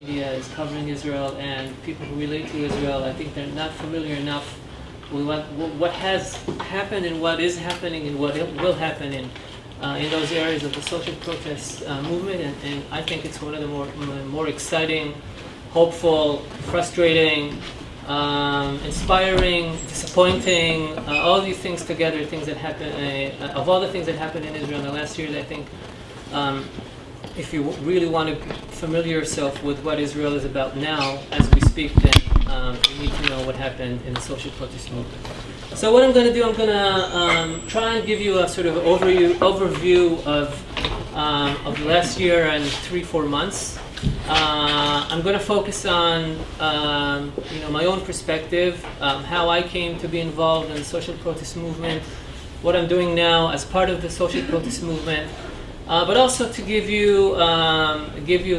Media is covering Israel, and people who relate to Israel, I think they're not familiar enough with what has happened and what is happening and what will happen in those areas of the social protest movement. And I think it's one of the more exciting, hopeful, frustrating, inspiring, disappointing, all these things together, things that happen, of all the things that happened in Israel in the last years, I think if you really want to familiar yourself with what Israel is about now, as we speak, then you need to know what happened in the social protest movement. So what I'm going to do, I'm going to try and give you a sort of overview of the last year and 3-4 months. I'm going to focus on my own perspective, how I came to be involved in the social protest movement, what I'm doing now as part of the social protest movement. But also to give you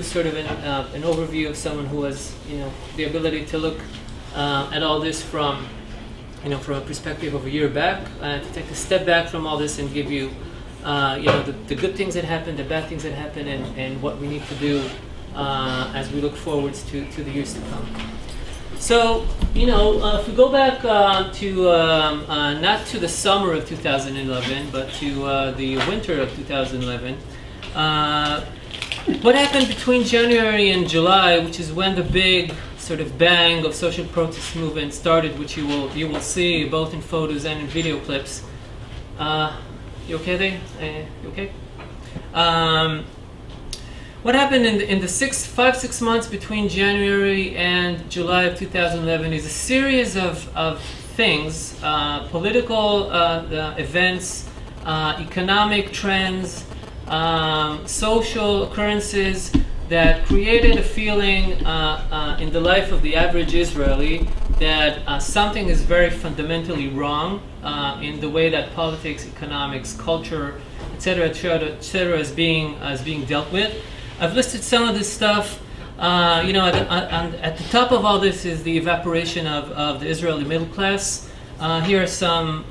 sort of an overview of someone who has the ability to look at all this from a perspective of a year back, to take a step back from all this and give you the good things that happened, the bad things that happened, and what we need to do as we look forwards to the years to come. So, if we go back to not to the summer of 2011, but to the winter of 2011, what happened between January and July, which is when the big sort of bang of social protest movement started, which you will see both in photos and in video clips. You okay there? You okay? What happened in the 5-6 months between January and July of 2011 is a series of things, political events, economic trends, social occurrences that created a feeling in the life of the average Israeli that something is very fundamentally wrong in the way that politics, economics, culture, etc., is being dealt with. I've listed some of this stuff. At the top of all this is the evaporation of the Israeli middle class. Here are some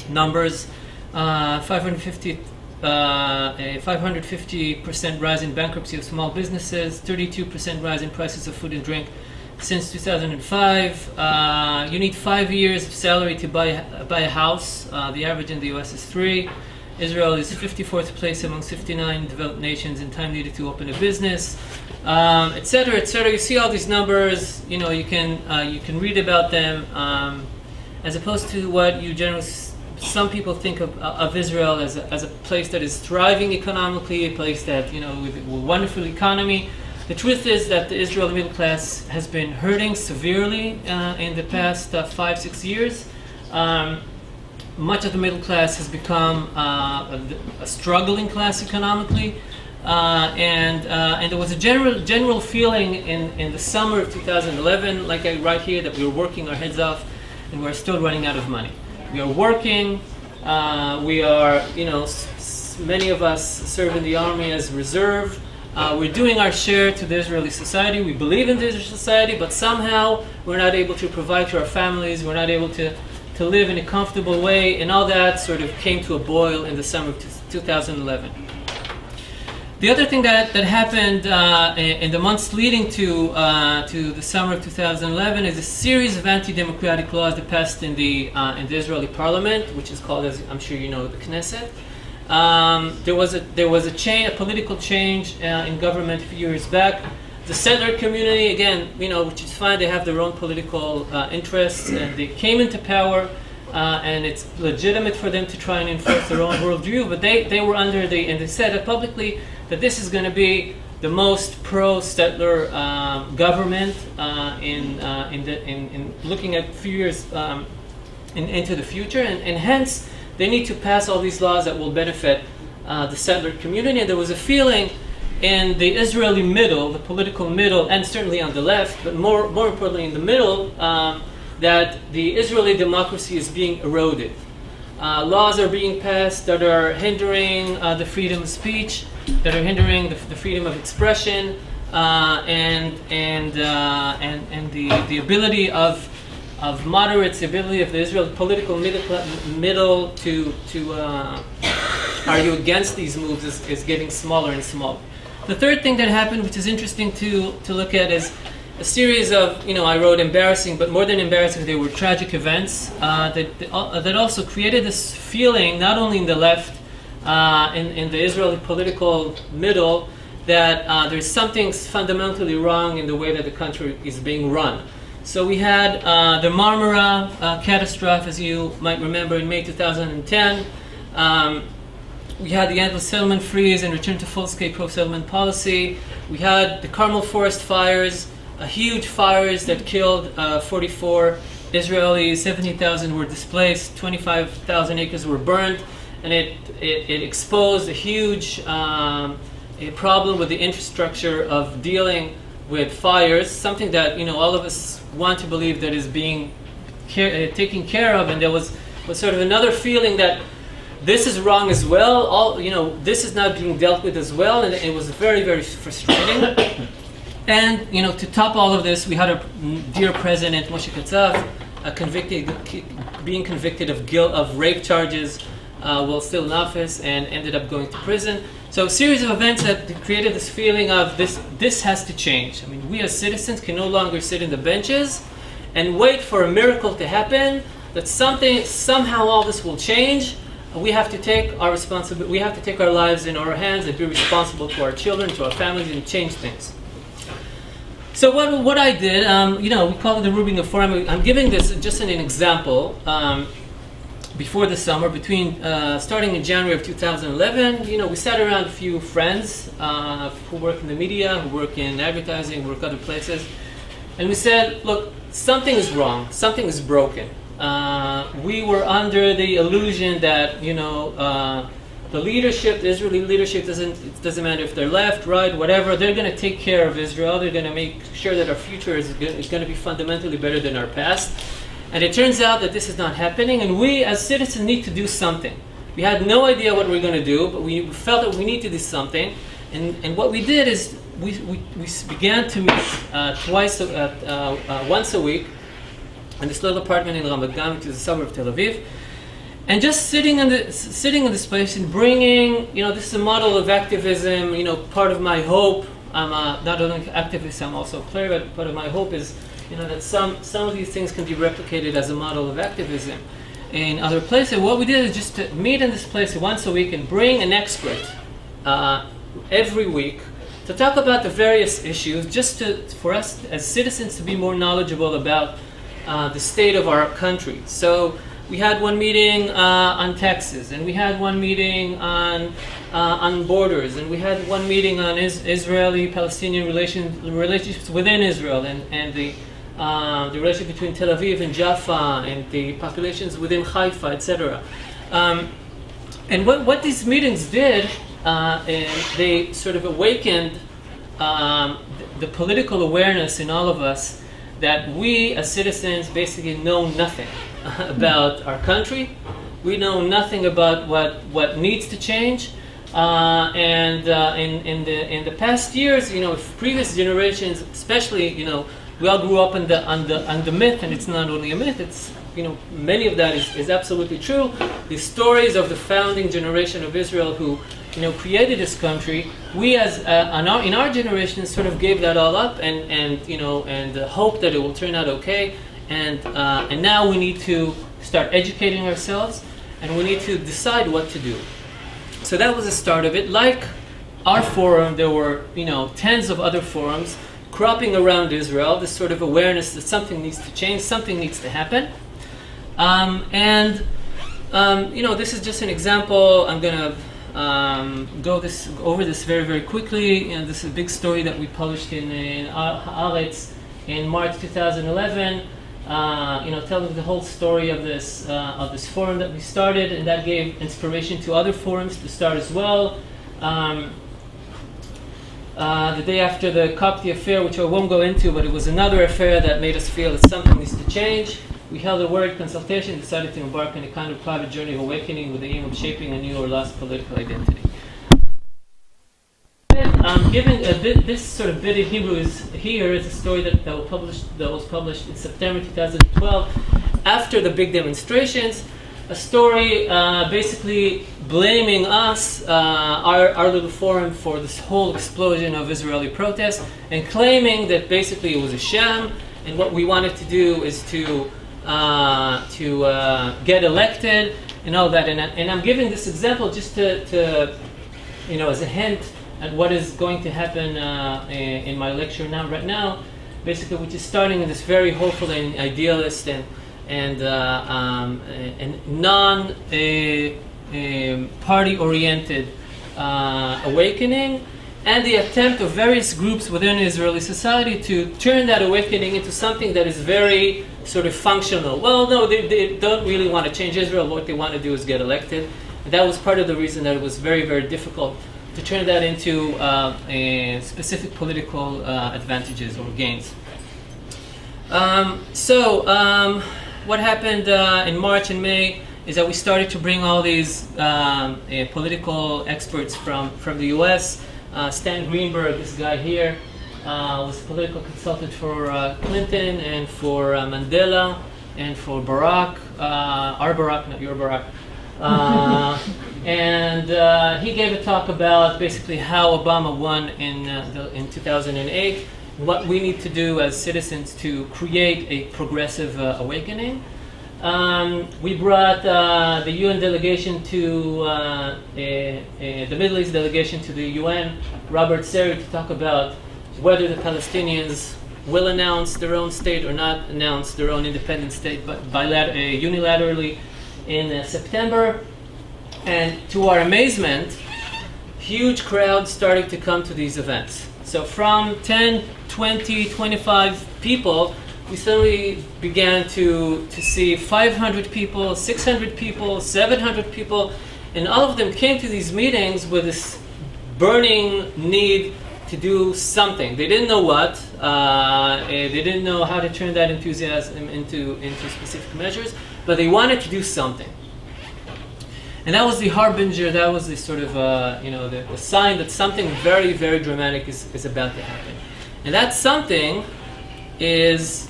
numbers: 550% rise in bankruptcy of small businesses, 32% rise in prices of food and drink since 2005. You need 5 years of salary to buy a house. The average in the U.S. is 3. Israel is 54th place among 59 developed nations in time needed to open a business, etc., etc. You see all these numbers. You can read about them, as opposed to what some people think of Israel as a place that is thriving economically, a place that with a wonderful economy. The truth is that the Israeli middle class has been hurting severely in the past 5-6 years. Much of the middle class has become a struggling class economically, and there was a general feeling in the summer of 2011, like I write here, that we were working our heads off and we're still running out of money. We are working. We are, many of us serve in the army as reserve. We're doing our share to the Israeli society. We believe in the Israeli society, but somehow we're not able to provide to our families. We're not able to live in a comfortable way, and all that sort of came to a boil in the summer of 2011. The other thing that happened in the months leading to the summer of 2011 is a series of anti-democratic laws that passed in the Israeli parliament, which is called, as I'm sure you know, the Knesset. There was a political change in government a few years back. The settler community, again, which is fine, they have their own political interests, and they came into power, and it's legitimate for them to try and enforce their own worldview, but they were and they said it publicly that this is going to be the most pro-settler government in looking at a few years into the future, and hence they need to pass all these laws that will benefit the settler community. And there was a feeling in the Israeli middle, the political middle, and certainly on the left, but more importantly in the middle, that the Israeli democracy is being eroded. Laws are being passed that are hindering the freedom of speech, that are hindering the freedom of expression, and the ability of moderates, the ability of the Israeli political middle to argue against these moves is getting smaller and smaller. The third thing that happened, which is interesting to look at, is a series of, I wrote embarrassing, but more than embarrassing, they were tragic events that also created this feeling, not only in the left, in the Israeli political middle, that there's something fundamentally wrong in the way that the country is being run. So we had the Marmara catastrophe, as you might remember, in May 2010. We had the endless settlement freeze and return to full-scale pro-settlement policy. We had the Carmel forest fires, huge fires that killed 44 Israelis, 70,000 were displaced, 25,000 acres were burned, and it exposed a huge a problem with the infrastructure of dealing with fires, something that all of us want to believe that is being taken care of, and there was sort of another feeling that this is wrong as well. This is not being dealt with as well, and it was very, very frustrating. And to top all of this, we had our dear President Moshe Katsav being convicted of rape charges while still in office, and ended up going to prison. So a series of events that created this feeling of this has to change. I mean, we as citizens can no longer sit in the benches and wait for a miracle to happen, that somehow all this will change. We have to take our responsibility. We have to take our lives in our hands and be responsible to our children, to our families, and change things. So what I did, we call it the Rubin Forum. I'm giving this just an example. Before the summer, starting in January of 2011, we sat around a few friends who work in the media, who work in advertising, who work other places, and we said, look, something is wrong, something is broken. We were under the illusion that the leadership, the Israeli leadership, it doesn't matter if they're left, right, whatever, they're going to take care of Israel. They're going to make sure that our future is going to be fundamentally better than our past. And it turns out that this is not happening, and we as citizens need to do something. We had no idea what we were going to do, but we felt that we need to do something. And what we did is we began to meet once a week in this little apartment in Ramat Gan, which is a suburb of Tel Aviv, and just sitting in this place and bringing, this is a model of activism. Part of my hope, I'm not only an activist, I'm also a playwright. Part of my hope is that some of these things can be replicated as a model of activism in other places. What we did is just to meet in this place once a week and bring an expert every week to talk about the various issues, just for us as citizens to be more knowledgeable about the state of our country. So we had one meeting on taxes, and we had one meeting on borders, and we had one meeting on Israeli-Palestinian relationships within Israel, and the relationship between Tel Aviv and Jaffa, and the populations within Haifa, etc. And what these meetings did, they sort of awakened the political awareness in all of us that we as citizens basically know nothing about our country. We know nothing about what needs to change. And in the past years, previous generations, especially, we all grew up on the myth, and it's not only a myth. It's many of that is absolutely true. The stories of the founding generation of Israel who created this country. We as in our generation sort of gave that all up and hope that it will turn out okay. And now we need to start educating ourselves, and we need to decide what to do. So that was the start of it. Like our forum, there were tens of other forums cropping around Israel. This sort of awareness that something needs to change, something needs to happen. This is just an example. I'm gonna go over this very, very quickly. This is a big story that we published in Haaretz in March 2011. Telling the whole story of this forum that we started, and that gave inspiration to other forums to start as well. The day after the Copti affair, which I won't go into, but it was another affair that made us feel that something needs to change. We held a word consultation, decided to embark on a kind of private journey of awakening with the aim of shaping a new or lost political identity. This sort of bit in Hebrew is a story that was published in September 2012, after the big demonstrations. a story basically blaming us, our little forum, for this whole explosion of Israeli protests, and claiming that basically it was a sham, and what we wanted to do is to get elected and all that. And I'm giving this example just to as a hint at what is going to happen in my lecture right now, basically, which is starting in this very hopeful and idealist and non-party-oriented awakening, and the attempt of various groups within Israeli society to turn that awakening into something that is very sort of functional. Well, no, they don't really want to change Israel. What they want to do is get elected. And that was part of the reason that it was very, very difficult to turn that into specific political advantages or gains. What happened in March and May is that we started to bring all these political experts from the U.S. Stan Greenberg, this guy here, was a political consultant for Clinton and for Mandela and for Barack, our Barack, not your Barack. And he gave a talk about basically how Obama won in 2008, what we need to do as citizens to create a progressive awakening. We brought the UN delegation to the Middle East delegation to the UN, Robert Seri, to talk about whether the Palestinians will announce their own state or not announce their own independent state, but unilaterally in September. And to our amazement, huge crowds started to come to these events. So from 10, 20, 25 people, we suddenly began to see 500 people, 600 people, 700 people, and all of them came to these meetings with this burning need to do something. They didn't know what. They didn't know how to turn that enthusiasm into specific measures, but they wanted to do something. And that was the harbinger, that was the sort of, the sign that something very, very dramatic is about to happen. And that something is,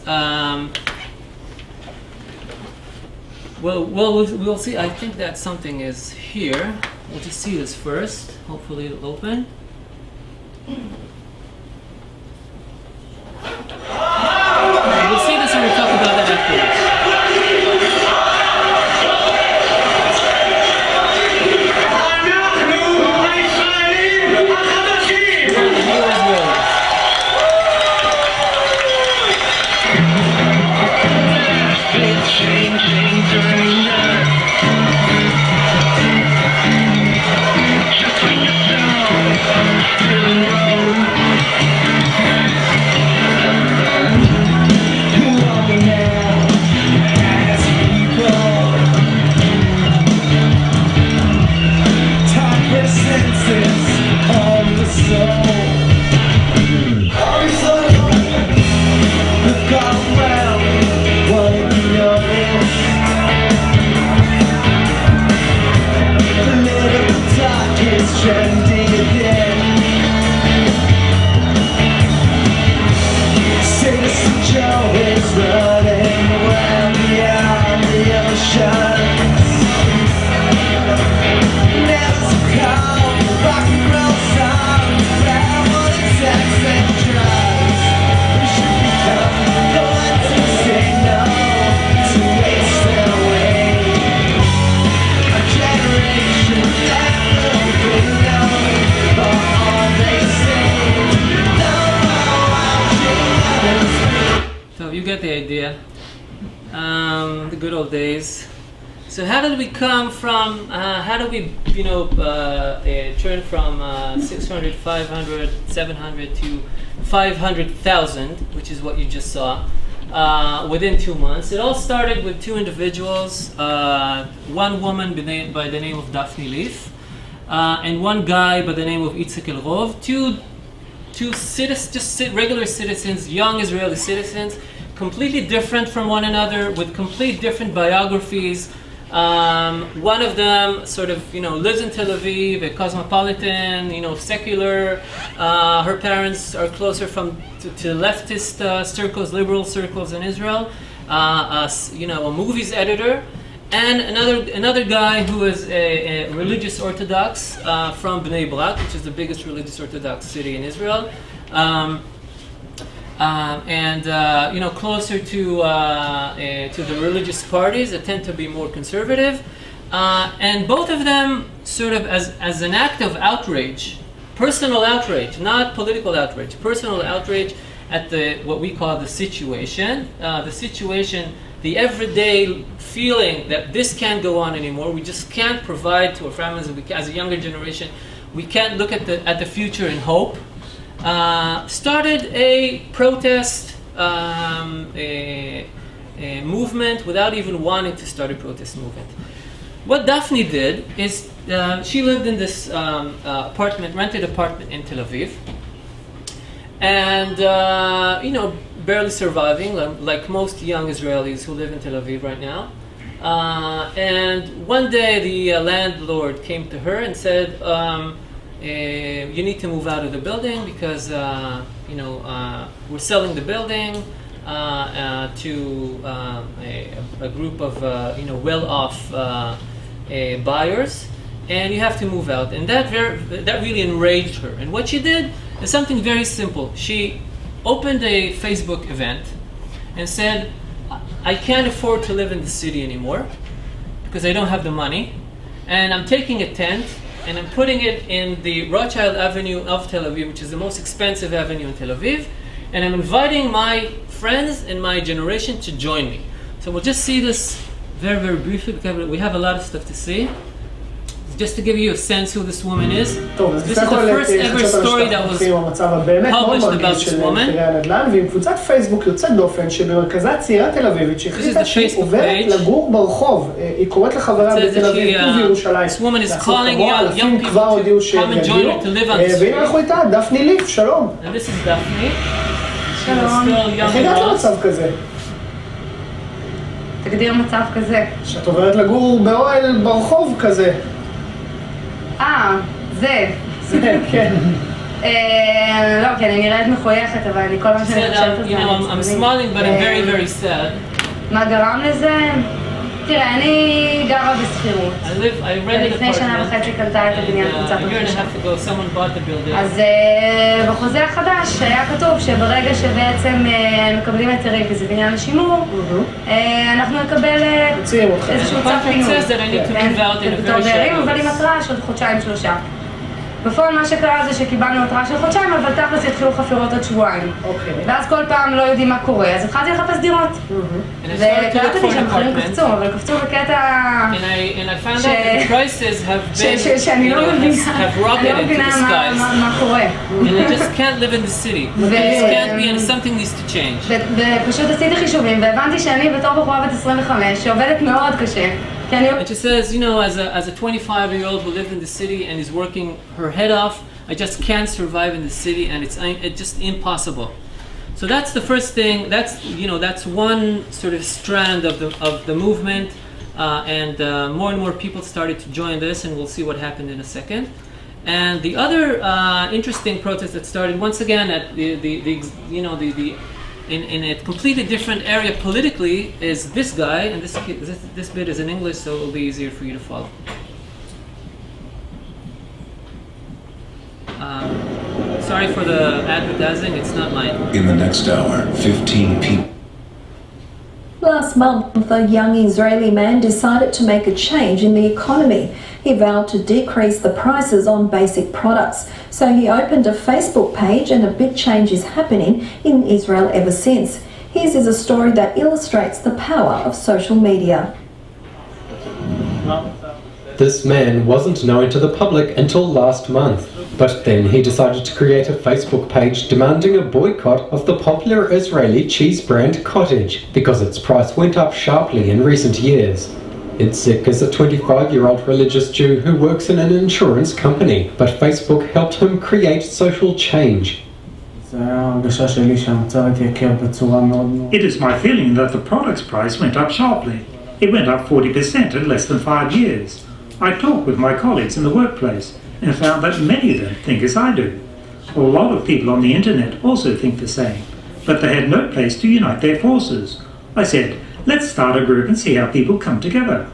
we'll see. I think that something is here. We'll just see this first. Hopefully it'll open. We'll see this and we'll talk about that afterwards. The good old days. So how did we come from, how do we, turn from 600, 500, 700 to 500,000, which is what you just saw, within 2 months? It all started with two individuals, one woman by the name of Daphne Leaf, and one guy by the name of Itzhak Elrov, two regular citizens, young Israeli citizens, completely different from one another, with complete different biographies. One of them sort of, lives in Tel Aviv, a cosmopolitan, secular. Her parents are closer to leftist circles, liberal circles in Israel. A movies editor. and another guy who is a religious Orthodox from Bnei Brak, which is the biggest religious Orthodox city in Israel, closer to the religious parties that tend to be more conservative, and both of them sort of as an act of outrage, personal outrage, not political outrage, personal outrage at what we call the situation, the everyday feeling that this can't go on anymore. We just can't provide to our families. As a younger generation, we can't look at the future and hope. Started a protest a movement without even wanting to start a protest movement. What Daphne did is she lived in this rented apartment in Tel Aviv, and barely surviving, like most young Israelis who live in Tel Aviv right now. And one day the landlord came to her and said, you need to move out of the building because we're selling the building to a group of well-off buyers, and you have to move out. And that really enraged her. And what she did is something very simple. She opened a Facebook event and said, I can't afford to live in the city anymore because I don't have the money, and I'm taking a tent and I'm putting it in the Rothschild Avenue of Tel Aviv, which is the most expensive avenue in Tel Aviv, and I'm inviting my friends and my generation to join me. So we'll just see this very, very briefly because we have a lot of stuff to see. Just to give you a sense who this woman is. This is the first ever story that was published about this woman. ועם קבוצת פייסבוק יוצאת דופן שבמרכזה צעירה תל אביבית שהחליטה שהיא עוברת לגור ברחוב. היא קוראת לחברה בתל אביב ובירושלים. לעשות קבוע, אלפים כבר הודיעו שהם יגיעו. והנה אנחנו איתה, דפני ליף, שלום. And this is Daphne. שלום. איך הגעת למצב כזה? תגדיר מצב כזה. שאת עוברת לגור באוהל ברחוב כזה. זה, כן. לא, כי אני נראית מחויכת, אבל אני כל מה שאני חושבת על זה. I'm smiling, but I'm very, very sad. מה גרם לזה? תראה, אני גרה בסחירות. לפני שנה וחצי קנתה את הבניין קבוצת רכישה. אז בחוזה החדש היה כתוב שברגע שבעצם מקבלים היתרים, כי זה בניין לשימור, אנחנו נקבל איזשהו צו פינוי. בתור דיירים, אבל עם התראה של חודשיים-שלושה. בפועל מה שקרה זה שקיבלנו התראה של חודשיים, אבל תכלס יתחילו חפירות עוד שבועיים. ואז כל פעם לא יודעים מה קורה, אז התחלתי לחפש דירות. וקראתי שם אחרים קפצו, אבל קפצו בקטע שאני לא מבינה מה קורה. ופשוט עשיתי חישובים, והבנתי שאני בתור בחורה בת 25, שעובדת מאוד קשה. And she says, as a 25-year-old who lived in the city and is working her head off, I just can't survive in the city, and it's just impossible. So that's the first thing. That's one sort of strand of the movement, and more and more people started to join this, and we'll see what happened in a second. And the other interesting protest that started once again at in a completely different area politically is this guy, and this bit is in English, so it will be easier for you to follow. Sorry for the advertising, it's not mine. In the next hour, 15 people. Last month, a young Israeli man decided to make a change in the economy. He vowed to decrease the prices on basic products. So he opened a Facebook page, and a big change is happening in Israel ever since. His is a story that illustrates the power of social media. This man wasn't known to the public until last month, but then he decided to create a Facebook page demanding a boycott of the popular Israeli cheese brand Cottage because its price went up sharply in recent years. Itzik is a 25-year-old religious Jew who works in an insurance company, but Facebook helped him create social change. It is my feeling that the product's price went up sharply. It went up 40% in less than 5 years. I talked with my colleagues in the workplace and found that many of them think as I do. A lot of people on the internet also think the same, but they had no place to unite their forces. I said, let's start a group and see how people come together.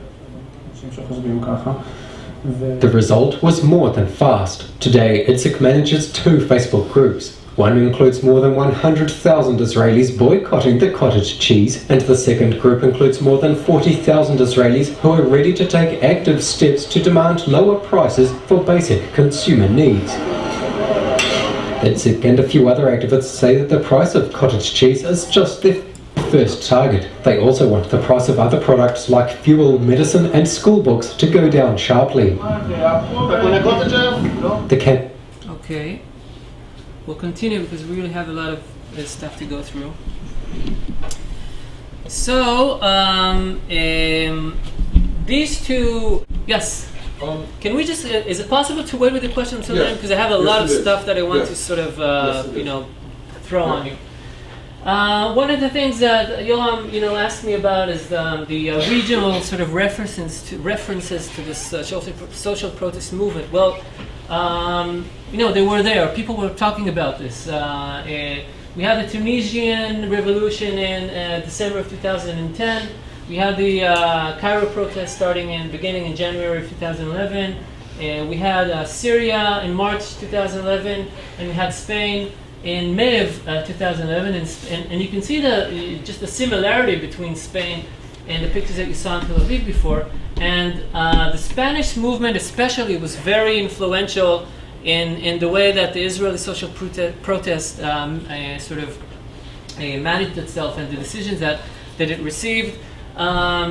The result was more than fast. Today, Itzik manages 2 Facebook groups. One includes more than 100,000 Israelis boycotting the cottage cheese, and the second group includes more than 40,000 Israelis who are ready to take active steps to demand lower prices for basic consumer needs. Itzik and a few other activists say that the price of cottage cheese is just their first target. They also want the price of other products like fuel, medicine and school books to go down sharply. Okay. We'll continue because we really have a lot of stuff to go through. So, these two, yes. Can we just, is it possible to wait with the question until then? Because I have a lot of stuff that I want to sort of, throw on you. One of the things that Yoram, asked me about is the regional sort of references to this social protest movement. Well, they were there. People were talking about this. We had the Tunisian revolution in December of 2010. We had the Cairo protest beginning in January of 2011. We had Syria in March 2011, and we had Spain in May of 2011. And you can see just the similarity between Spain and the pictures that you saw in Tel Aviv before. And the Spanish movement especially was very influential in the way that the Israeli social protest sort of managed itself and the decisions that it received.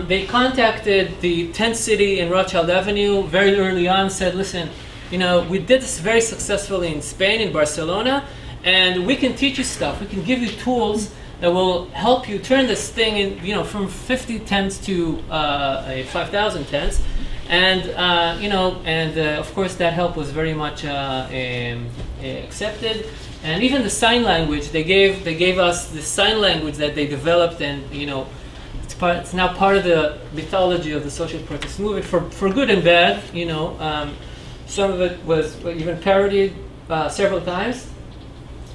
They contacted the tent city in Rothschild Avenue very early on, said, listen, we did this very successfully in Spain, in Barcelona, and we can teach you stuff. We can give you tools that will help you turn this thing in, from 50 tents to 5,000 tents. And, of course that help was very much accepted. And even the sign language, they gave us the sign language that they developed, and, it's now part of the mythology of the social protest movement, for good and bad. Some of it was even parodied several times,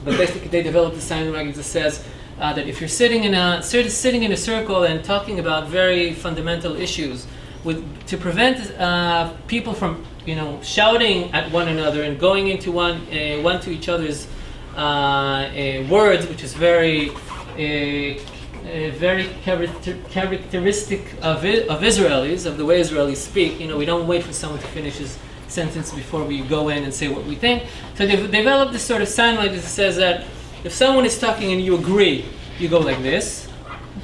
but basically they developed the sign language that says that if you're sitting in a circle and talking about very fundamental issues, to prevent people from shouting at one another and going into one to each other's words, which is very characteristic of Israelis, of the way Israelis speak. We don't wait for someone to finish his sentence before we go in and say what we think. So they've developed this sort of sign language that says that if someone is talking and you agree, you go like this.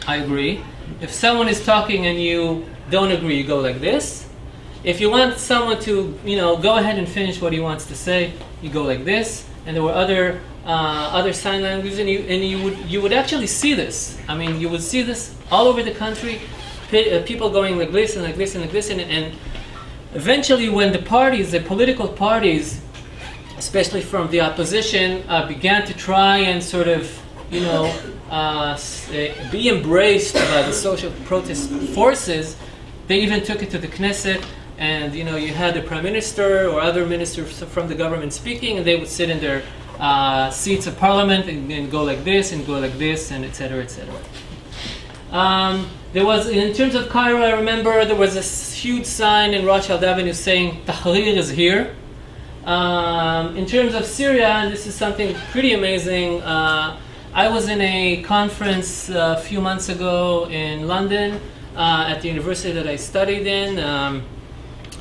I agree. If someone is talking and you don't agree, you go like this. If you want someone to, go ahead and finish what he wants to say, you go like this. And there were other sign languages, and you would actually see this. I mean, you would see this all over the country. People going like this and like this and like this, and eventually, when the political parties, especially from the opposition, began to try and sort of, be embraced by the social protest forces, they even took it to the Knesset, and you had the prime minister or other ministers from the government speaking, and they would sit in their seats of parliament and go like this and go like this, and etc., etc. There was, in terms of Cairo, I remember there was this huge sign in Rothschild Avenue saying Tahrir is here. In terms of Syria, and this is something pretty amazing, I was in a conference a few months ago in London at the university that I studied in.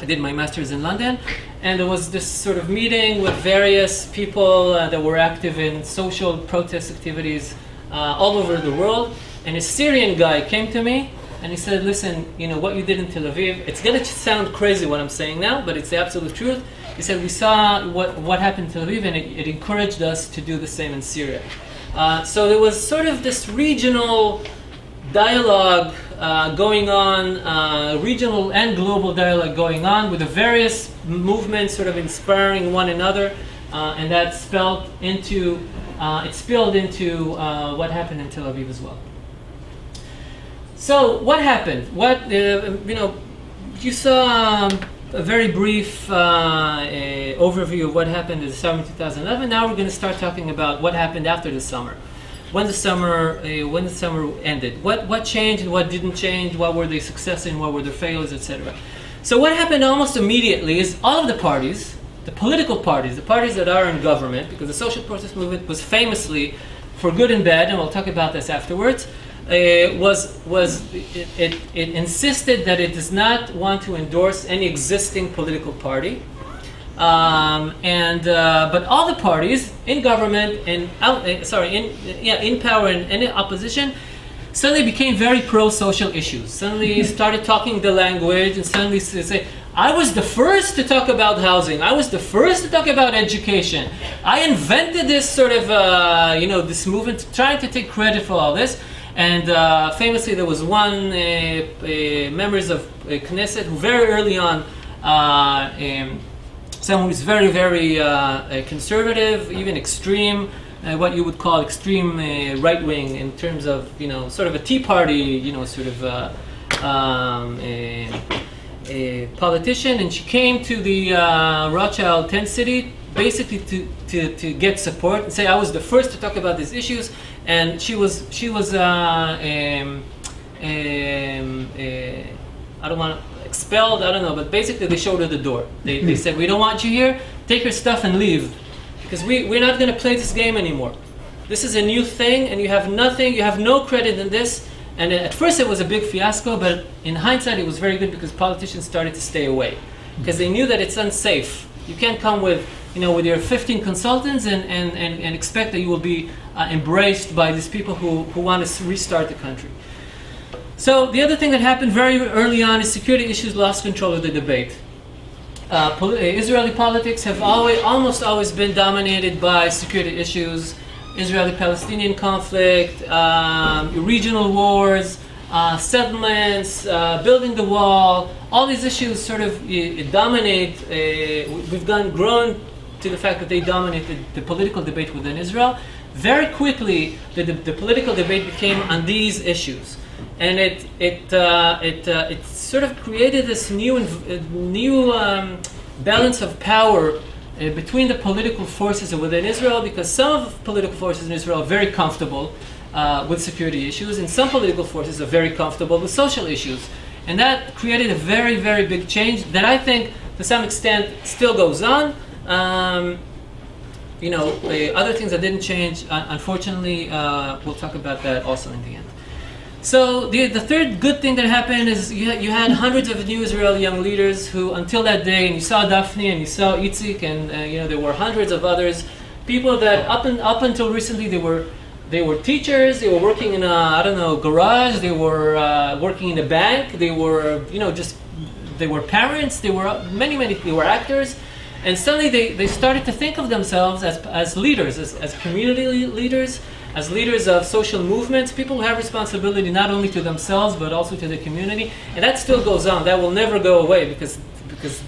I did my master's in London, and there was this sort of meeting with various people that were active in social protest activities all over the world. And a Syrian guy came to me and he said, listen, what you did in Tel Aviv, it's going to sound crazy what I'm saying now, but it's the absolute truth. He said, we saw what happened in Tel Aviv, and it encouraged us to do the same in Syria. So there was sort of this regional dialogue going on, regional and global dialogue going on, with the various movements sort of inspiring one another, and that spilled into what happened in Tel Aviv as well. So what happened? You saw a very brief overview of what happened in the summer of 2011. Now we're going to start talking about what happened after the summer. When the summer ended. What changed and what didn't change, what were the successes and what were the failures, etc. So what happened almost immediately is all of the parties, the political parties, the parties that are in government, because the social protest movement was famously, for good and bad, and we'll talk about this afterwards, it insisted that it does not want to endorse any existing political party. But all the parties in government and in power and in opposition suddenly became very pro-social issues. Suddenly started talking the language, and suddenly say, I was the first to talk about housing. I was the first to talk about education. I invented this sort of, this movement, trying to take credit for all this. And famously, there was one members of Knesset who very early on, someone who's very, very conservative, even extreme, what you would call extreme right-wing in terms of, sort of a Tea Party, sort of a politician, and she came to the Rothschild tent city basically to get support and say, I was the first to talk about these issues, and she was I don't want to expelled, I don't know, but basically they showed her the door. They said, we don't want you here, take your stuff and leave, because we're not going to play this game anymore. This is a new thing, and you have nothing, you have no credit in this. And at first it was a big fiasco, but in hindsight it was very good because politicians started to stay away, because they knew that it's unsafe. You can't come with your 15 consultants and expect that you will be embraced by these people who want to restart the country. So the other thing that happened very early on is security issues lost control of the debate. Israeli politics have almost always been dominated by security issues. Israeli-Palestinian conflict, regional wars, settlements, building the wall, all these issues sort of dominate, we've grown to the fact that they dominate the political debate within Israel. Very quickly, the political debate became on these issues. And it sort of created this new balance of power between the political forces within Israel, because some of the political forces in Israel are very comfortable with security issues, and some political forces are very comfortable with social issues. And that created a very, very big change that I think, to some extent, still goes on. Other things that didn't change, unfortunately, we'll talk about that also in the end. So the third good thing that happened is you had hundreds of new Israeli young leaders who, until that day, and you saw Daphne and you saw Itzik, and there were hundreds of others, people that up until recently they were teachers, they were working in a garage, they were working in a bank, they were they were parents, they were they were actors, and suddenly they started to think of themselves as leaders, as community leaders, as leaders of social movements, people who have responsibility not only to themselves but also to the community. And that still goes on. That will never go away because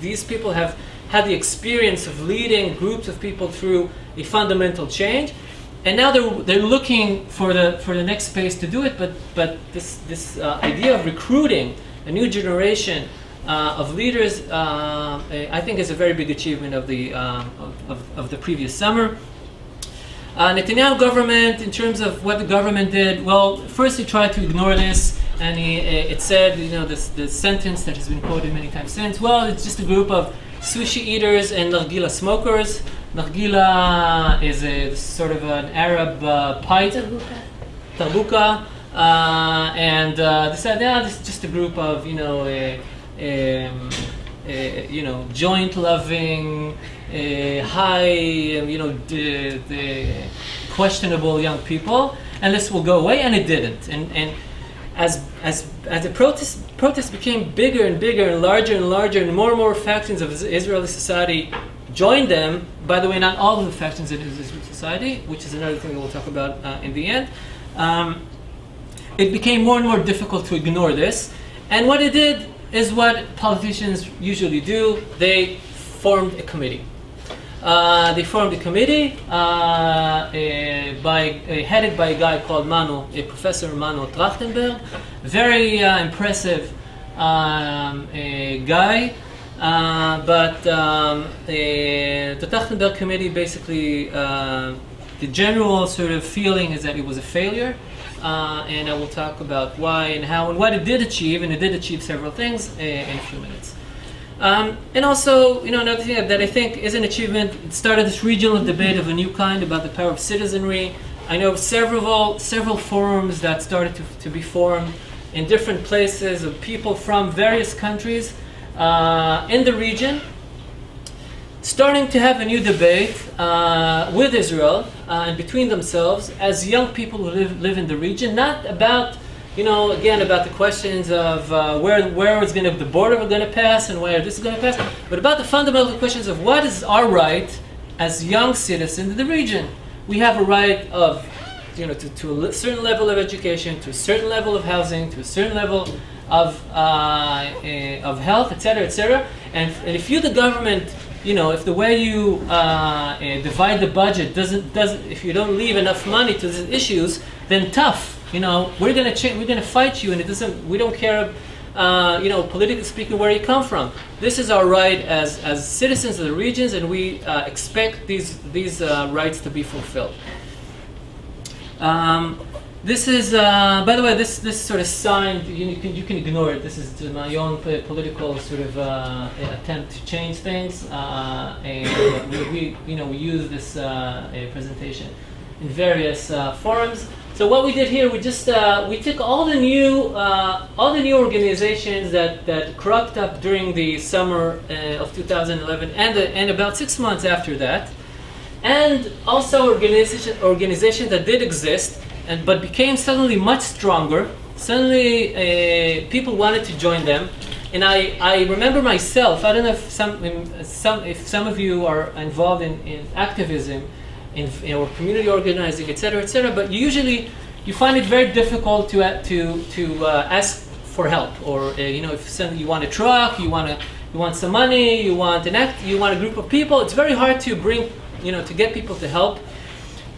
these people have had the experience of leading groups of people through a fundamental change. And now they're looking for the next space to do it. But this idea of recruiting a new generation of leaders, I think, is a very big achievement of the previous summer. Netanyahu government, in terms of what the government did, well, first he tried to ignore this, and it said, the sentence that has been quoted many times since, well, it's just a group of sushi eaters and nargila smokers. Nargila is a sort of an Arab pipe, tarbuka, and they said, this is just a group of, joint-loving, high, the questionable young people, and this will go away, and it didn't. And as the protest became bigger and bigger and larger, and more factions of Israeli society joined them. By the way, not all of the factions in Israeli society, which is another thing that we'll talk about in the end. It became more and more difficult to ignore this, and what it did is what politicians usually do. They formed a committee. They formed a committee headed by a guy called Professor Mano Trachtenberg, very impressive guy. But the Trachtenberg committee, basically, the general sort of feeling is that it was a failure. And I will talk about why and how and what it did achieve, and it did achieve several things in a few minutes. And also, another thing that I think is an achievement, it started this regional debate of a new kind about the power of citizenry. I know several forums that started to be formed in different places of people from various countries in the region, starting to have a new debate with Israel and between themselves as young people who live in the region, not about, again, about the questions of where is the border going to pass and where this is going to pass, but about the fundamental questions of what is our right as young citizens in the region. We have a right of, to a certain level of education, to a certain level of housing, to a certain level of health, etc., etc. And if you, the government, if the way you divide the budget doesn't, if you don't leave enough money to these issues, then tough. We're going to change. We're going to fight you, and it doesn't. We don't care. Politically speaking, where you come from. This is our right as citizens of the regions, and we expect these rights to be fulfilled. This is, by the way, this sort of sign, you can ignore it. This is my own political sort of attempt to change things. And we use this presentation in various forums. So what we did here, we just we took all the new organizations that cropped up during the summer of 2011 and about 6 months after that, and also organizations that did exist but became suddenly much stronger. Suddenly, people wanted to join them, and I remember myself. I don't know if some of you are involved in activism, in community organizing, etc., etc. But usually, you find it very difficult to ask for help, or if you want a truck, you want some money, you want a group of people. It's very hard to bring to get people to help.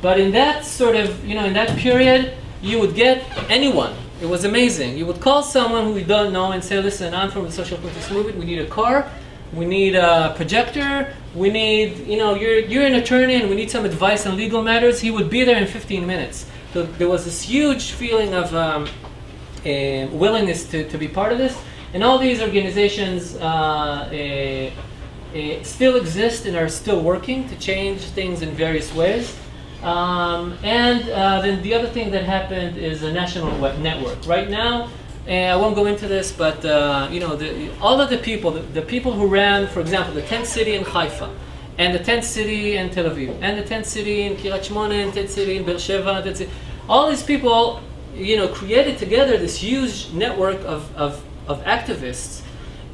But in that sort of, in that period, you would get anyone. It was amazing. You would call someone who you don't know and say, listen, I'm from the social protest movement. We need a car. We need a projector. We need, you're an attorney and we need some advice on legal matters. He would be there in 15 minutes. So there was this huge feeling of willingness to be part of this. And all these organizations still exist and are still working to change things in various ways. Then the other thing that happened is a national web network. Right now, I won't go into this, but all of the people who ran, for example, the 10th city in Haifa, and the 10th city in Tel Aviv, and the 10th city in Kiryat Shmona, and 10th city in Beersheba, all these people, created together this huge network of activists,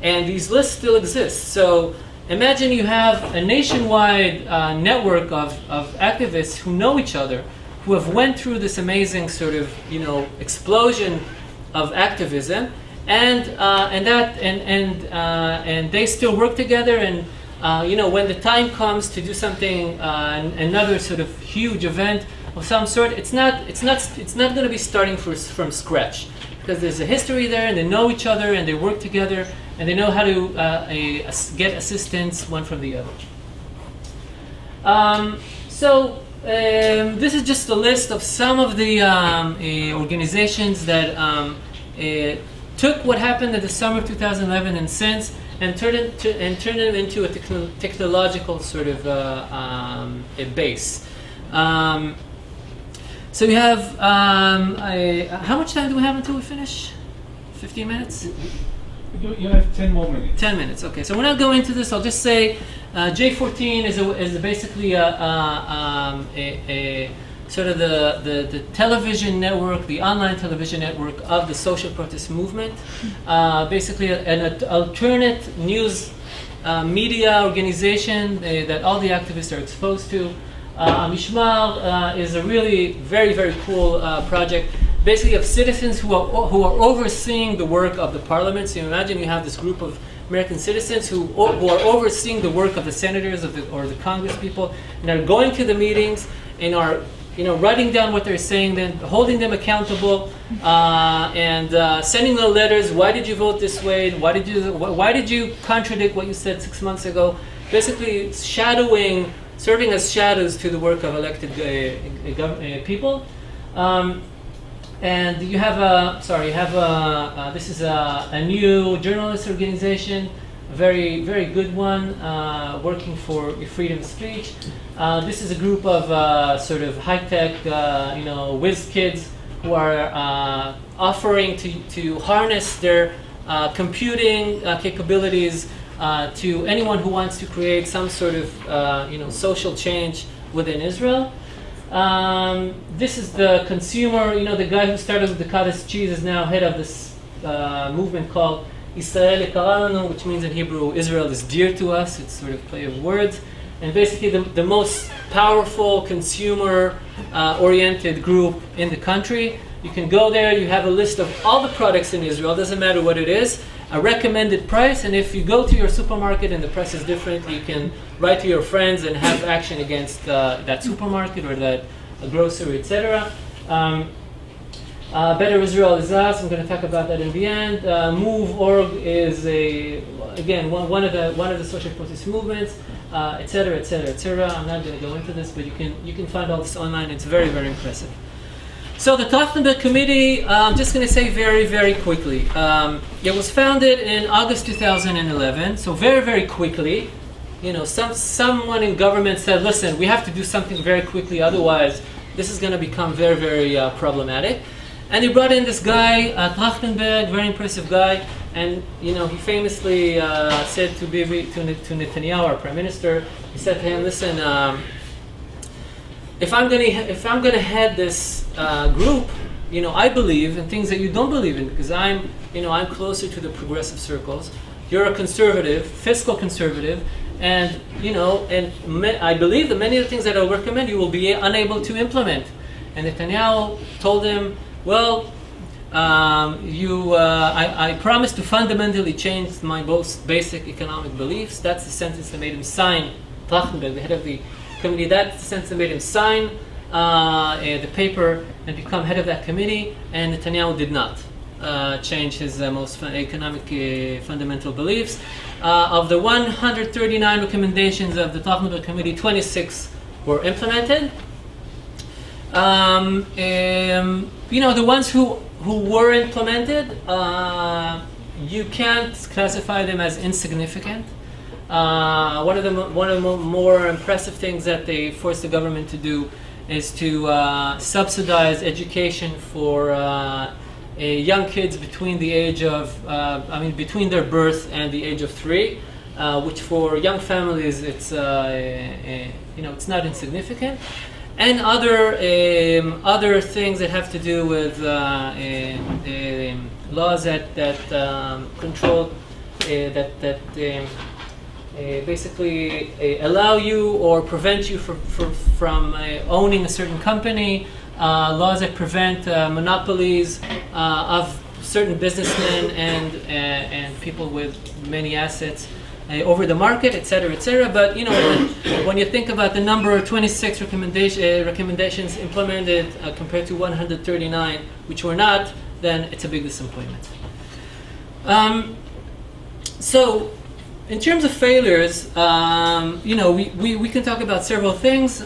and these lists still exist. So imagine you have a nationwide network of activists who know each other, who have went through this amazing sort of explosion of activism, and they still work together. And when the time comes to do something, another sort of huge event of some sort, it's not going to be starting from scratch, because there's a history there, and they know each other, and they work together, and they know how to get assistance one from the other. This is just a list of some of the organizations that took what happened in the summer of 2011 and since, and turned it into a technological sort of a base. So we have, how much time do we have until we finish? 15 minutes? You have 10 more minutes. 10 minutes, okay. So we're not going into this. I'll just say J14 is basically a sort of the television network, the online television network of the social protest movement. Basically an alternate news media organization that all the activists are exposed to. Mishmar is a really very, very cool project, basically of citizens who are overseeing the work of the parliament. So you imagine you have this group of American citizens who are overseeing the work of the senators or the Congress people, and are going to the meetings and are writing down what they're saying, then holding them accountable, and sending them letters. Why did you vote this way? Why did you contradict what you said 6 months ago? Basically, serving as shadows to the work of elected people. And you have this is a new journalist organization a very, very good one, working for freedom of speech. This is a group of sort of high-tech, whiz kids who are offering to harness their computing capabilities to anyone who wants to create some sort of social change within Israel. This is the consumer, the guy who started with the cottage cheese is now head of this movement called Israel יקרה לנו, which means in Hebrew, Israel is dear to us. It's sort of play of words. And basically the most powerful consumer-oriented group in the country. You can go there, you have a list of all the products in Israel, doesn't matter what it is, a recommended price, and if you go to your supermarket and the price is different, you can write to your friends and have action against that supermarket or that grocery, etc. Better Israel is us. I'm going to talk about that in the end. Move.org is one of the social protest movements, etc., etc., etc. I'm not going to go into this, but you can find all this online. It's very, very impressive. So the Trachtenberg Committee, I'm just going to say very, very quickly. It was founded in August 2011. So very, very quickly, someone in government said, "Listen, we have to do something very quickly, otherwise this is going to become very, very problematic." And he brought in this guy, Trachtenberg, very impressive guy, and he famously said to Netanyahu, our prime minister, he said to him, "Listen, if I'm gonna head this group, I believe in things that you don't believe in, because I'm closer to the progressive circles. You're a conservative, fiscal conservative, and I believe that many of the things that I'll recommend you will be unable to implement." And Netanyahu told him, "Well, I promise to fundamentally change my most basic economic beliefs." That's the sentence that made him sign, Trachtenberg, the head of the committee, that's the sentence that made him sign the paper and become head of that committee, and Netanyahu did not change his most economic fundamental beliefs. Of the 139 recommendations of the Trachtenberg Committee, 26 were implemented. The ones who were implemented, you can't classify them as insignificant. One of the more impressive things that they forced the government to do is to subsidize education for young kids between the age of, between their birth and the age of 3, which for young families it's it's not insignificant. And other things that have to do with laws that control basically allow you or prevent you from owning a certain company, laws that prevent monopolies of certain businessmen and people with many assets over the market, etc., etc. But when you think about the number 26 recommendations implemented compared to 139 which were not, then it's a big disappointment. So in terms of failures, we can talk about several things.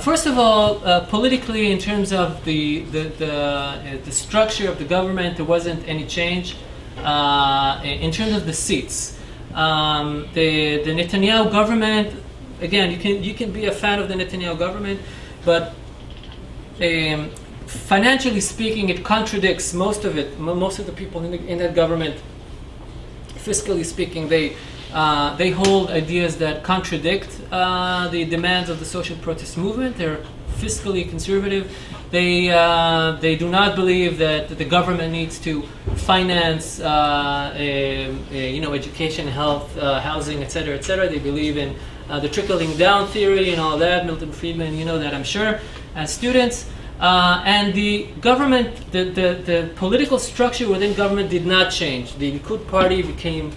First of all, politically, in terms of the structure of the government, there wasn't any change. In terms of the seats, the Netanyahu government, again, you can be a fan of the Netanyahu government, but financially speaking, it contradicts most of the people in that government. Fiscally speaking, they hold ideas that contradict the demands of the social protest movement. They're fiscally conservative. They do not believe that the government needs to finance education, health, housing, etc., etc. They believe in the trickling down theory and all that. Milton Friedman, you know that, I'm sure, as students. And the government, the political structure within government did not change. The Likud party became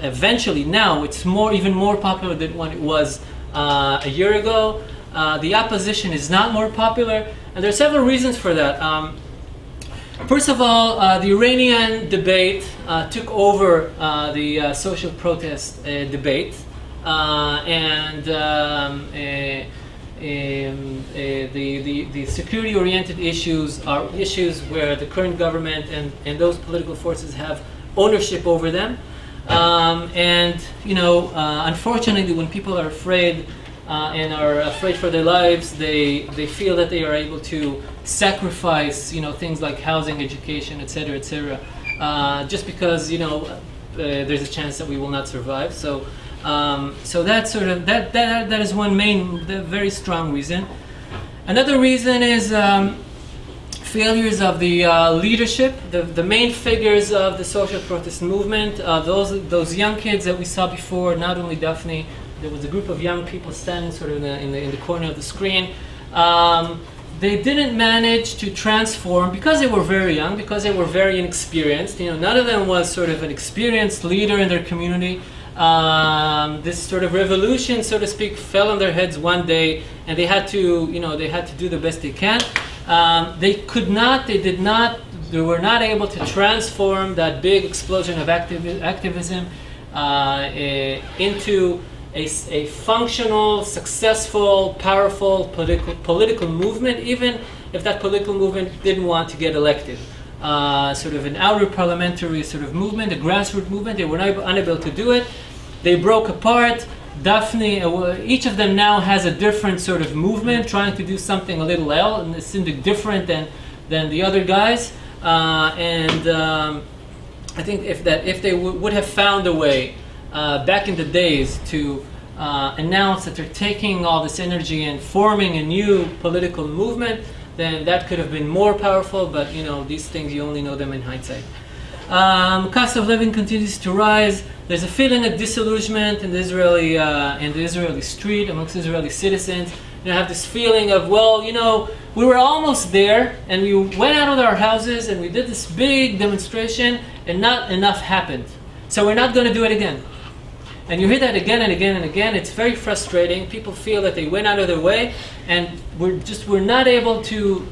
eventually, now it's even more popular than when it was a year ago. The opposition is not more popular, and there are several reasons for that. First of all, the Iranian debate took over the social protest debate, and the security-oriented issues are issues where the current government and those political forces have ownership over them. And unfortunately, when people are afraid and are afraid for their lives, they feel that they are able to sacrifice, things like housing, education, etc., etc., just because there's a chance that we will not survive. So that's that is one very strong reason. Another reason is failures of the leadership, the main figures of the social protest movement, those young kids that we saw before, not only Daphne, there was a group of young people standing sort of in the corner of the screen. They didn't manage to transform because they were very young, because they were very inexperienced. None of them was sort of an experienced leader in their community. This sort of revolution, so to speak, fell on their heads one day, and they had to do the best they can. They were not able to transform that big explosion of activism into a functional, successful, powerful political movement, even if that political movement didn't want to get elected. Sort of an outer parliamentary sort of movement, a grassroots movement. They were unable to do it. They broke apart. Daphne, each of them now has a different sort of movement, trying to do something a little else, and something different than the other guys. I think if they would have found a way back in the days to announce that they're taking all this energy and forming a new political movement, then that could have been more powerful. But these things, you only know them in hindsight. Cost of living continues to rise. There's a feeling of disillusionment in the Israeli street amongst Israeli citizens. You have this feeling of, we were almost there, and we went out of our houses, and we did this big demonstration, and not enough happened. So we're not going to do it again. And you hear that again and again and again. It's very frustrating. People feel that they went out of their way, and we're not able to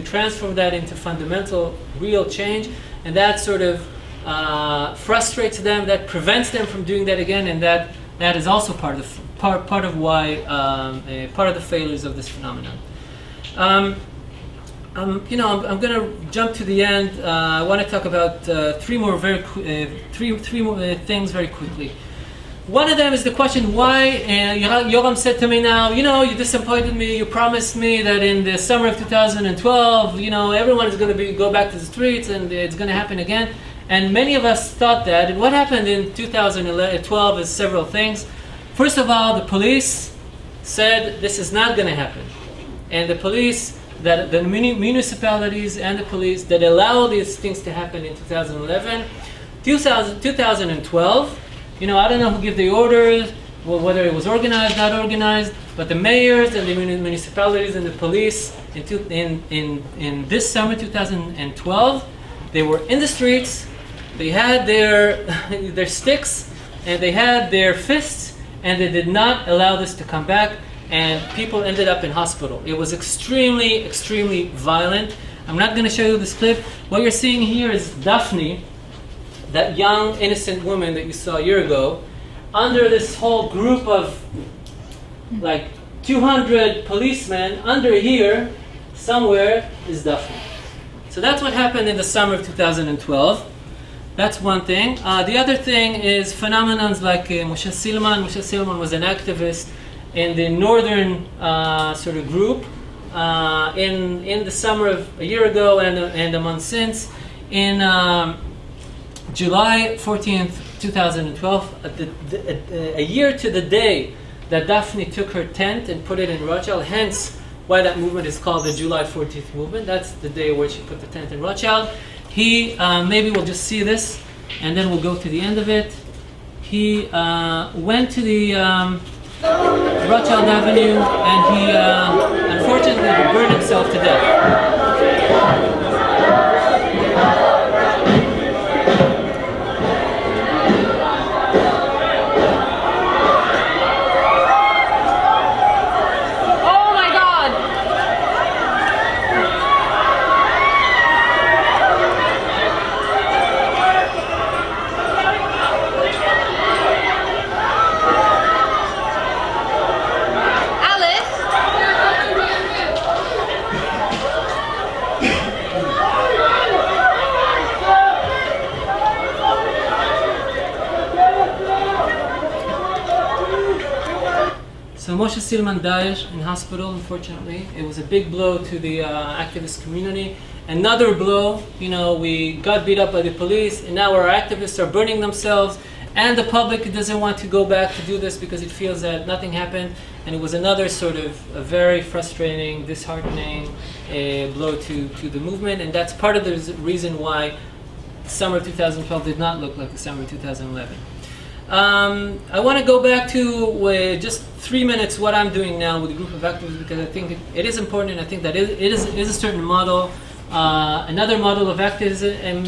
transform that into fundamental, real change. And that sort of frustrates them. That prevents them from doing that again. And that is also part of the failures of this phenomenon. I'm going to jump to the end. I want to talk about three more things very quickly. One of them is the question why Yoram said to me now, you disappointed me, you promised me that in the summer of 2012, everyone is going to go back to the streets and it's going to happen again. And many of us thought that. And what happened in 2012 is several things. First of all, the police said this is not going to happen. And the police, the municipalities and the police that allowed these things to happen in 2011, 2012, I don't know who gave the orders, whether it was organized, not organized, but the mayors and the municipalities and the police in this summer 2012, they were in the streets, they had their sticks, and they had their fists, and they did not allow this to come back, and people ended up in hospital. It was extremely, extremely violent. I'm not going to show you this clip. What you're seeing here is Daphne, that young, innocent woman that you saw a year ago, under this whole group of like 200 policemen, under here, somewhere, is Daphne. So that's what happened in the summer of 2012. That's one thing. The other thing is phenomenons like Moshe Silman. Moshe Silman was an activist in the northern sort of group in the summer of a year ago and a month since. In July 14th, 2012, a year to the day that Daphne took her tent and put it in Rothschild, hence why that movement is called the July 14th movement. That's the day where she put the tent in Rothschild. He, maybe we'll just see this, and then we'll go to the end of it. He went to the Rothschild Avenue, and he unfortunately burned himself to death. So Moshe Silman died in hospital, unfortunately. It was a big blow to the activist community. Another blow, we got beat up by the police, and now our activists are burning themselves, and the public doesn't want to go back to do this because it feels that nothing happened. And it was another sort of a very frustrating, disheartening blow to the movement, and that's part of the reason why summer 2012 did not look like the summer 2011. I want to go back to just 3 minutes what I'm doing now with a group of activists, because I think it is important, and I think that it is a certain model, another model of activism,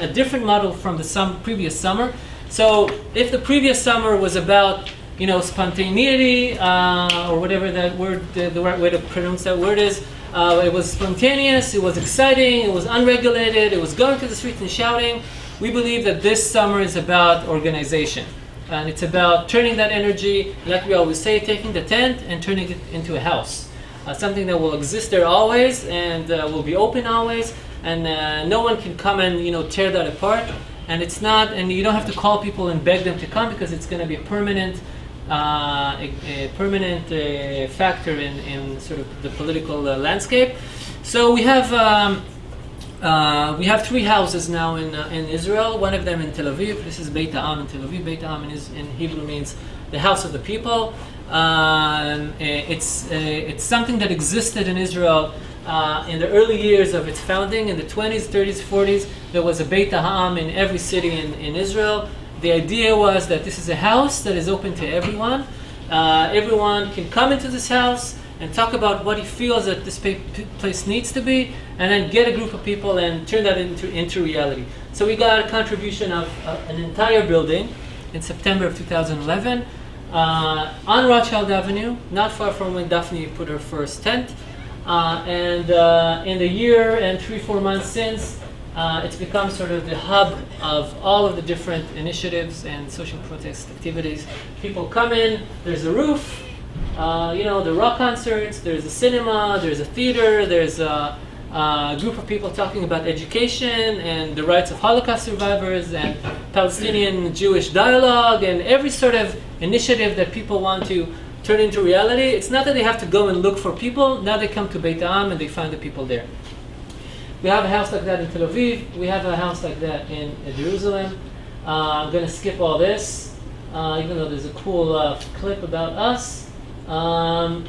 a different model from the previous summer. So if the previous summer was about spontaneity, or whatever that word, the right way to pronounce that word is, it was spontaneous, it was exciting, it was unregulated, it was going to the streets and shouting. We believe that this summer is about organization. And it's about turning that energy, like we always say, taking the tent and turning it into a house. Something that will exist there always and will be open always. And no one can come and tear that apart. And it's not, and you don't have to call people and beg them to come, because it's going to be a permanent factor in sort of the political landscape. So we have 3 houses now in Israel. One of them in Tel Aviv. This is Beit Ha'am in Tel Aviv. Beit Ha'am in Hebrew means the house of the people. It's something that existed in Israel in the early years of its founding. In the 20s, 30s, 40s, there was a Beit Ha'am in every city in Israel. The idea was that this is a house that is open to everyone. Everyone can come into this house and talk about what he feels that this place needs to be, and then get a group of people and turn that into reality. So we got a contribution of an entire building in September of 2011 on Rothschild Avenue, not far from when Daphne put her first tent. And in the year and 3-4 months since, it's become sort of the hub of all of the different initiatives and social protest activities. People come in, there's a roof, the rock concerts, there's a cinema, there's a theater, there's a group of people talking about education and the rights of Holocaust survivors and Palestinian-Jewish dialogue and every sort of initiative that people want to turn into reality. It's not that they have to go and look for people. Now they come to Beit Ha'am and they find the people there. We have a house like that in Tel Aviv. We have a house like that in Jerusalem. I'm going to skip all this, even though there's a cool clip about us. And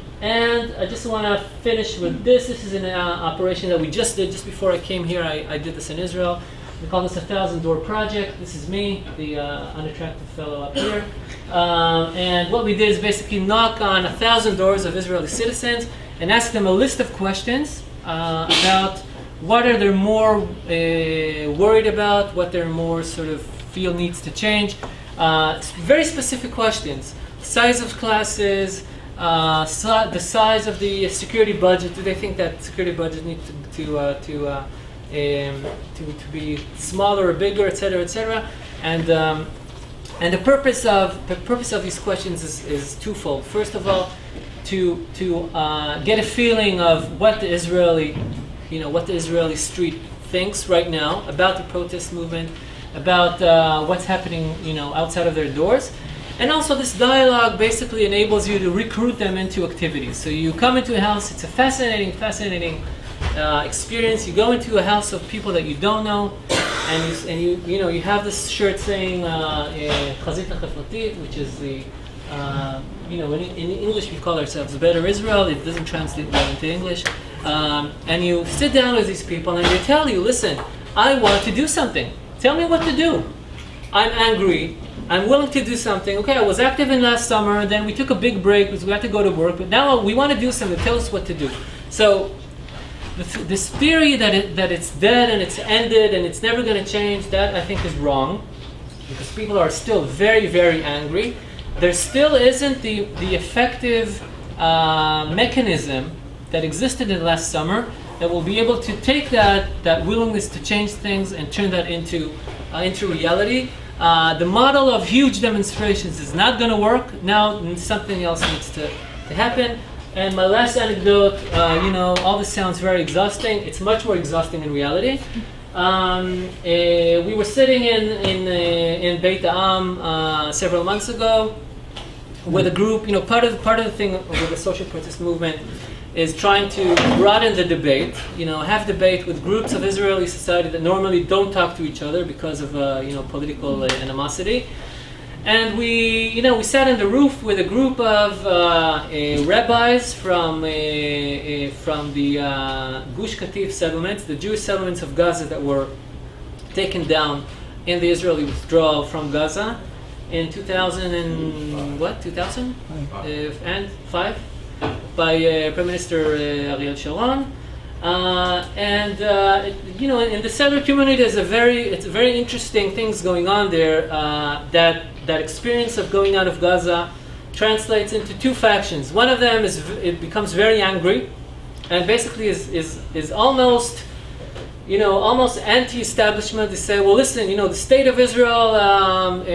I just want to finish with this. This is an operation that we just did just before I came here. I did this in Israel. We call this a 1,000-door project. This is me, the unattractive fellow up here. And what we did is basically knock on 1,000 doors of Israeli citizens and ask them a list of questions about what are they more worried about, what they're more sort of feel needs to change. Very specific questions. Size of classes, the size of the security budget. Do they think that security budget needs to be smaller or bigger, etc., etc.? And the purpose of these questions is twofold. First of all, to get a feeling of what the Israeli street thinks right now about the protest movement, about what's happening, outside of their doors. And also this dialogue basically enables you to recruit them into activities. So you come into a house, it's a fascinating experience. You go into a house of people that you don't know, and you have this shirt saying Chazit HaChefratit, which is the in English we call ourselves Better Israel. It doesn't translate well into English. And you sit down with these people and they tell you, listen, I want to do something. Tell me what to do. I'm angry. I'm willing to do something. Okay, I was active in last summer, and then we took a big break because we had to go to work, but now we want to do something. Tell us what to do. So this theory that it's dead and it's ended and it's never going to change, that I think is wrong, because people are still very, very angry. There still isn't the effective mechanism that existed in last summer that will be able to take that willingness to change things and turn that into reality. The model of huge demonstrations is not going to work. Now something else needs to happen. And my last anecdote, all this sounds very exhausting. It's much more exhausting in reality. We were sitting in Beit Ha'am several months ago, with a group. Part of the thing with the social protest movement is trying to broaden the debate. Have debate with groups of Israeli society that normally don't talk to each other because of political animosity. And we sat on the roof with a group of rabbis from the Gush Katif settlements, the Jewish settlements of Gaza that were taken down in the Israeli withdrawal from Gaza in 2005 by Prime Minister Ariel Sharon. In the settler community, it's very interesting things going on there. That experience of going out of Gaza translates into two factions. One of them becomes very angry, and basically is almost anti-establishment. They say, well, listen, the state of Israel. I'm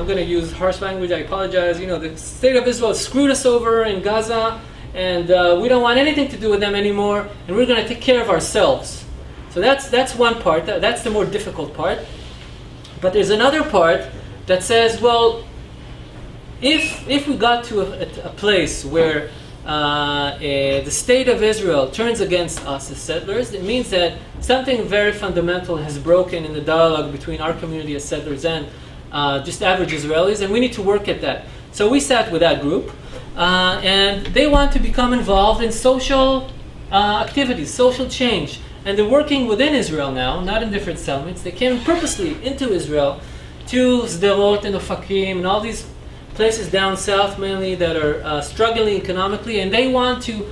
going to use harsh language. I apologize. The state of Israel screwed us over in Gaza. And we don't want anything to do with them anymore, and we're going to take care of ourselves. So that's one part. That's the more difficult part. But there's another part that says, well, if we got to a place where the state of Israel turns against us as settlers, it means that something very fundamental has broken in the dialogue between our community as settlers and just average Israelis, and we need to work at that. So we sat with that group. And they want to become involved in social activities, social change. And they're working within Israel now, not in different settlements. They came purposely into Israel to Sderot and Ofakim and all these places down south mainly that are struggling economically. And they want to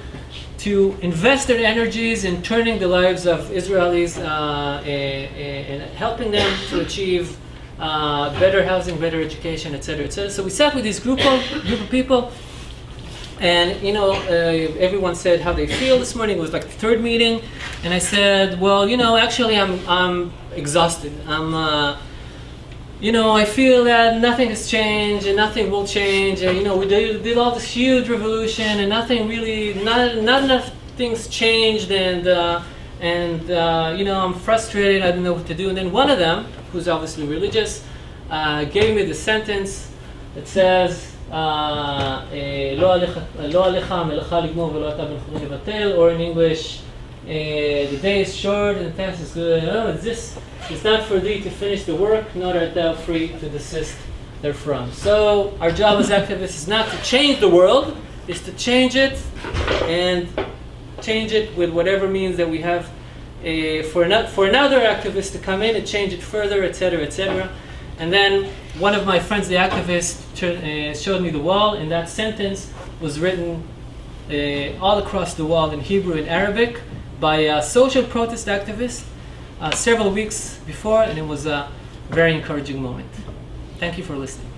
invest their energies in turning the lives of Israelis and helping them to achieve better housing, better education, etc., etc. So we sat with this group of people. And everyone said how they feel this morning. It was like the third meeting, and I said, well, actually, I'm exhausted. I feel that nothing has changed and nothing will change. And we did all this huge revolution, and not enough things changed. And I'm frustrated. I don't know what to do. And then one of them, who's obviously religious, gave me the sentence that says, or in English, the day is short and the task is good. It's not for thee to finish the work, nor art thou free to desist therefrom. So our job as activists is not to change the world, it's to change it, and change it with whatever means that we have for another activist to come in and change it further, etc., etc. And then one of my friends, the activist, showed me the wall, and that sentence was written all across the wall in Hebrew and Arabic by a social protest activist several weeks before, and it was a very encouraging moment. Thank you for listening.